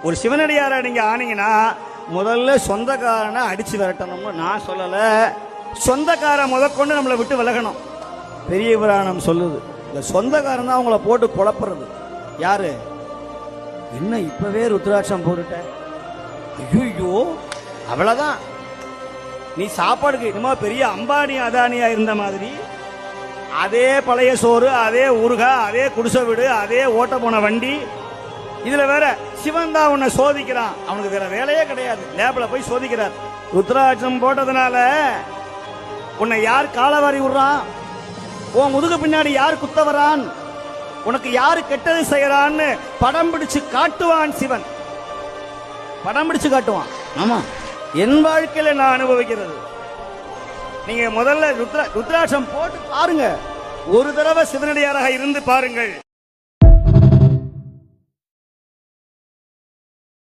ஒரு சிவனடியாரை நீங்க ஆனீங்கன்னா முதல்ல சொந்தக்காரனை அடிச்சு விரட்டணும்னு நான் சொல்லல. சொந்தக்கார முதற்கொண்டு நம்மளை விட்டு விலகணும். பெரிய புராணம் சொல்லுது, இந்த சொந்தக்காரன் தான் அவங்கள போட்டு குழப்புறது. யாரு? என்ன இப்பவே ருத்ராட்சம் போட்டுட்ட? ஐயோ, அவ்வளவுதான். நீ சாப்பாடுக்கு என்னமோ பெரிய அம்பானி அதானியா இருந்த மாதிரி அதே பழைய சோறு, அதே ஊறுகாய், அதே குடிசை வீடு, அதே ஓட்ட போன வண்டி. இதுல வேற சிவன் தான் உன்னை சோதிக்கிறான். அவனுக்கு வேற வேலையே கிடையாது, லேப்ல போய் சோதிக்கிறார். ருத்ராட்சம் போட்டதுனால உன்னை யார் காலவாரி விடுறான்? உன் முதுகு பின்னாடி யார் குத்த வரான்? உனக்கு யாரு கெட்டது செய்யறான்னு படம் பிடிச்சு காட்டுவான் சிவன். படம் பிடிச்சு காட்டுவான். ஆமா, என் வாழ்க்கையில நான் அனுபவிக்கிறது. நீங்க முதல்ல ருத்ராட்சம் போட்டு பாருங்க. ஒரு தடவை சிவனடியாராக இருந்து பாருங்கள்.